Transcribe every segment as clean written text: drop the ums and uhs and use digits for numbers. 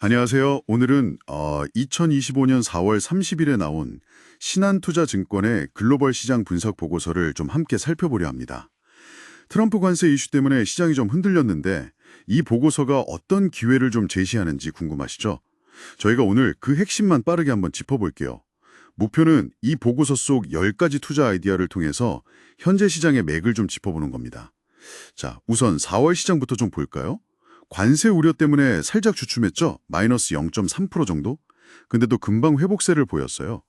안녕하세요. 오늘은 2025년 4월 30일에 나온 신한투자증권의 글로벌 시장 분석 보고서를 좀 함께 살펴보려 합니다. 트럼프 관세 이슈 때문에 시장이 좀 흔들렸는데 이 보고서가 어떤 기회를 좀 제시하는지 궁금하시죠? 저희가 오늘 그 핵심만 빠르게 한번 짚어볼게요. 목표는 이 보고서 속 10가지 투자 아이디어를 통해서 현재 시장의 맥을 좀 짚어보는 겁니다. 자, 우선 4월 시장부터 좀 볼까요? 관세 우려 때문에 살짝 주춤했죠? 마이너스 0.3% 정도? 근데도 금방 회복세를 보였어요.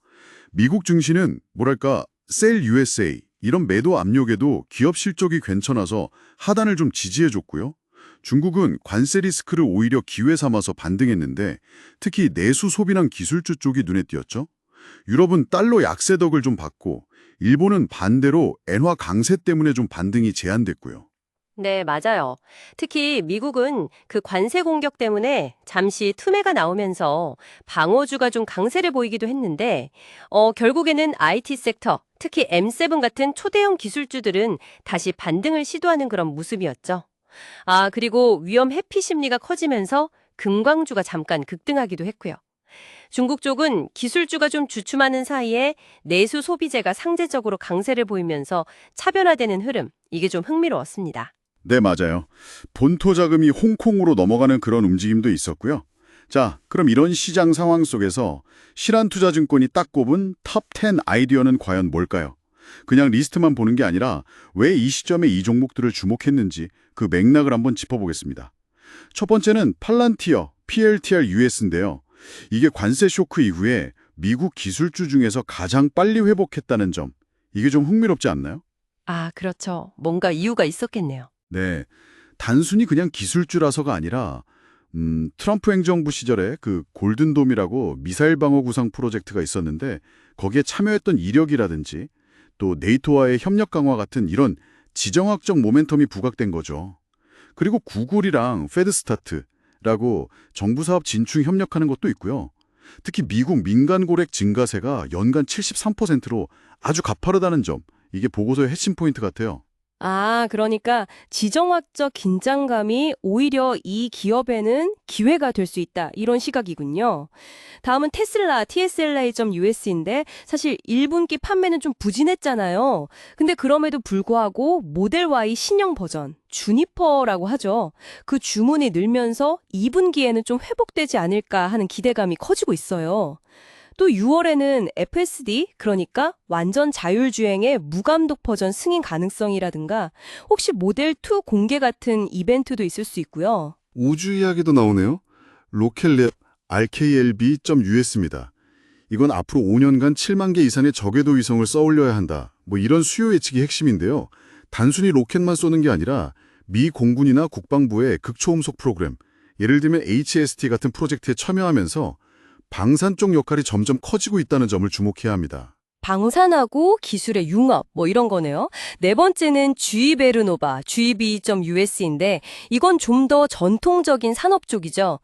미국 증시는 뭐랄까 셀 USA 이런 매도 압력에도 기업 실적이 괜찮아서 하단을 좀 지지해줬고요. 중국은 관세 리스크를 오히려 기회 삼아서 반등했는데 특히 내수 소비랑 기술주 쪽이 눈에 띄었죠. 유럽은 달러 약세 덕을 좀 받고 일본은 반대로 엔화 강세 때문에 좀 반등이 제한됐고요. 네, 맞아요. 특히 미국은 그 관세 공격 때문에 잠시 투매가 나오면서 방어주가 좀 강세를 보이기도 했는데, 결국에는 IT 섹터, 특히 M7 같은 초대형 기술주들은 다시 반등을 시도하는 그런 모습이었죠. 그리고 위험 회피 심리가 커지면서 금광주가 잠깐 급등하기도 했고요. 중국 쪽은 기술주가 좀 주춤하는 사이에 내수 소비재가 상대적으로 강세를 보이면서 차변화되는 흐름, 이게 좀 흥미로웠습니다. 네, 맞아요. 본토 자금이 홍콩으로 넘어가는 그런 움직임도 있었고요. 자, 그럼 이런 시장 상황 속에서 신한투자증권이 딱 꼽은 탑 10 아이디어는 과연 뭘까요? 그냥 리스트만 보는 게 아니라 왜 이 시점에 이 종목들을 주목했는지 그 맥락을 한번 짚어보겠습니다. 첫 번째는 팔란티어, PLTR US인데요. 이게 관세 쇼크 이후에 미국 기술주 중에서 가장 빨리 회복했다는 점. 이게 좀 흥미롭지 않나요? 그렇죠. 뭔가 이유가 있었겠네요. 네, 단순히 그냥 기술주라서가 아니라 트럼프 행정부 시절에 그 골든돔이라고 미사일 방어 구상 프로젝트가 있었는데 거기에 참여했던 이력이라든지 또 네이토와의 협력 강화 같은 이런 지정학적 모멘텀이 부각된 거죠. 그리고 구글이랑 페드스타트라고 정부 사업 진출 협력하는 것도 있고요. 특히 미국 민간 고객 증가세가 연간 73%로 아주 가파르다는 점, 이게 보고서의 핵심 포인트 같아요. 그러니까 지정학적 긴장감이 오히려 이 기업에는 기회가 될 수 있다. 이런 시각이군요. 다음은 테슬라 TSLA.US인데 사실 1분기 판매는 좀 부진했잖아요. 근데 그럼에도 불구하고 모델 Y 신형 버전, 주니퍼라고 하죠. 그 주문이 늘면서 2분기에는 좀 회복되지 않을까 하는 기대감이 커지고 있어요. 또 6월에는 FSD, 그러니까 완전 자율주행의 무감독 버전 승인 가능성이라든가 혹시 모델2 공개 같은 이벤트도 있을 수 있고요. 우주 이야기도 나오네요. 로켓랩 RKLB.US입니다. 이건 앞으로 5년간 7만 개 이상의 저궤도 위성을 쏘올려야 한다. 뭐 이런 수요 예측이 핵심인데요. 단순히 로켓만 쏘는 게 아니라 미 공군이나 국방부의 극초음속 프로그램, 예를 들면 HST 같은 프로젝트에 참여하면서 방산 쪽 역할이 점점 커지고 있다는 점을 주목해야 합니다. 방산하고 기술의 융합 뭐 이런 거네요. 네 번째는 GB베르노바, GB.US인데 이건 좀 더 전통적인 산업 쪽이죠.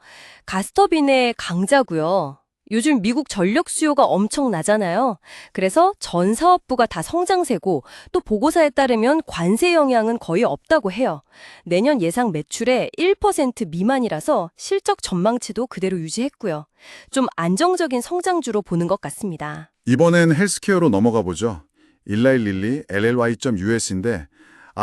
가스터빈의 강자고요. 요즘 미국 전력 수요가 엄청나잖아요. 그래서 전 사업부가 다 성장세고 또 보고서에 따르면 관세 영향은 거의 없다고 해요. 내년 예상 매출의 1% 미만이라서 실적 전망치도 그대로 유지했고요. 좀 안정적인 성장주로 보는 것 같습니다. 이번엔 헬스케어로 넘어가 보죠. 일라일릴리 LLY.US인데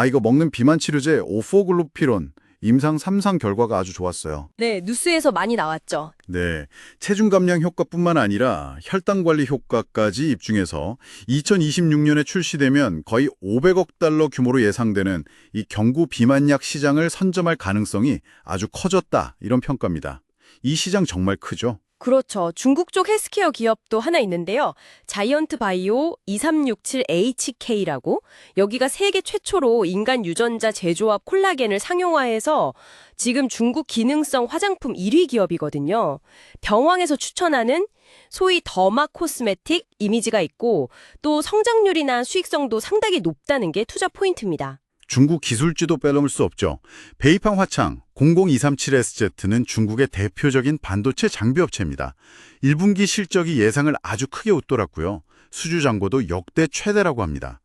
이거 먹는 비만 치료제 오포글루피론 임상 3상 결과가 아주 좋았어요. 네, 뉴스에서 많이 나왔죠. 네, 체중 감량 효과뿐만 아니라 혈당 관리 효과까지 입증해서 2026년에 출시되면 거의 500억 달러 규모로 예상되는 이 경구 비만약 시장을 선점할 가능성이 아주 커졌다, 이런 평가입니다. 이 시장 정말 크죠? 그렇죠. 중국 쪽 헬스케어 기업도 하나 있는데요. 자이언트 바이오 2367HK라고 여기가 세계 최초로 인간 유전자 제조합 콜라겐을 상용화해서 지금 중국 기능성 화장품 1위 기업이거든요. 병왕에서 추천하는 소위 더마 코스메틱 이미지가 있고 또 성장률이나 수익성도 상당히 높다는 게 투자 포인트입니다. 중국 기술지도 빼놓을 수 없죠. 베이팡 화창 00237SZ는 중국의 대표적인 반도체 장비 업체입니다. 1분기 실적이 예상을 아주 크게 웃돌았고요. 수주 잔고도 역대 최대라고 합니다.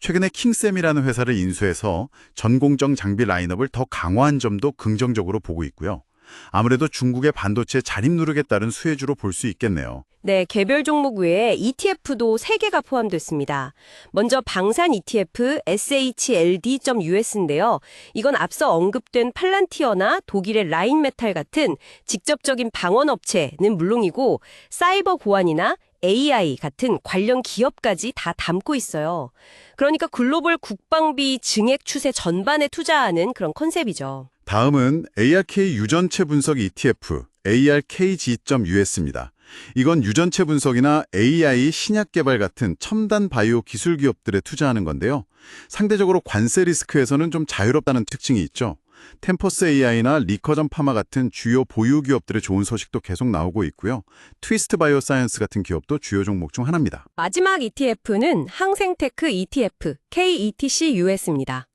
최근에 킹샘이라는 회사를 인수해서 전공정 장비 라인업을 더 강화한 점도 긍정적으로 보고 있고요. 아무래도 중국의 반도체 자립 누락에 따른 수혜주로 볼 수 있겠네요. 네, 개별 종목 외에 ETF도 3개가 포함됐습니다. 먼저 방산 ETF SHLD.US인데요. 이건 앞서 언급된 팔란티어나 독일의 라인메탈 같은 직접적인 방원 업체는 물론이고 사이버 보안이나 AI 같은 관련 기업까지 다 담고 있어요. 그러니까 글로벌 국방비 증액 추세 전반에 투자하는 그런 컨셉이죠. 다음은 ARK 유전체 분석 ETF ARKG.US입니다. 이건 유전체 분석이나 AI 신약 개발 같은 첨단 바이오 기술 기업들에 투자하는 건데요. 상대적으로 관세 리스크에서는 좀 자유롭다는 특징이 있죠. 템퍼스 AI나 리커전 파마 같은 주요 보유 기업들의 좋은 소식도 계속 나오고 있고요. 트위스트 바이오 사이언스 같은 기업도 주요 종목 중 하나입니다. 마지막 ETF는 항생테크 ETF KETC-US입니다.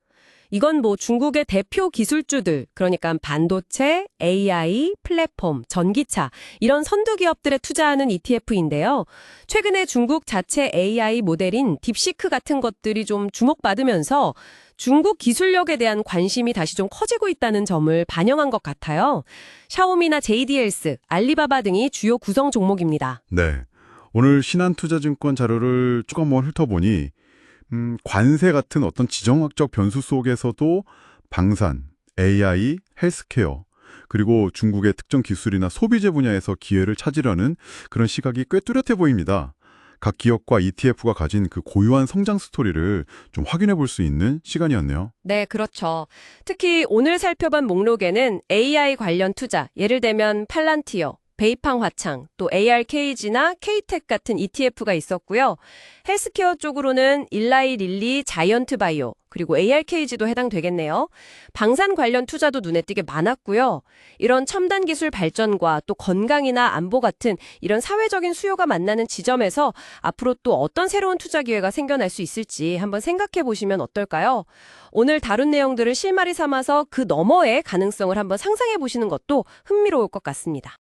이건 중국의 대표 기술주들, 그러니까 반도체, AI, 플랫폼, 전기차 이런 선두 기업들에 투자하는 ETF인데요. 최근에 중국 자체 AI 모델인 딥시크 같은 것들이 좀 주목받으면서 중국 기술력에 대한 관심이 다시 좀 커지고 있다는 점을 반영한 것 같아요. 샤오미나 JD헬스, 알리바바 등이 주요 구성 종목입니다. 네, 오늘 신한투자증권 자료를 쭉 한번 훑어보니 관세 같은 어떤 지정학적 변수 속에서도 방산, AI, 헬스케어, 그리고 중국의 특정 기술이나 소비재 분야에서 기회를 찾으려는 그런 시각이 꽤 뚜렷해 보입니다. 각 기업과 ETF가 가진 그 고유한 성장 스토리를 좀 확인해 볼 수 있는 시간이었네요. 네, 그렇죠. 특히 오늘 살펴본 목록에는 AI 관련 투자, 예를 들면 팔란티어, 베이팡 화창, 또 ARKG나 K텍 같은 ETF가 있었고요. 헬스케어 쪽으로는 일라이 릴리, 자이언트 바이오, 그리고 ARKG도 해당되겠네요. 방산 관련 투자도 눈에 띄게 많았고요. 이런 첨단 기술 발전과 또 건강이나 안보 같은 이런 사회적인 수요가 만나는 지점에서 앞으로 또 어떤 새로운 투자 기회가 생겨날 수 있을지 한번 생각해 보시면 어떨까요? 오늘 다룬 내용들을 실마리 삼아서 그 너머의 가능성을 한번 상상해 보시는 것도 흥미로울 것 같습니다.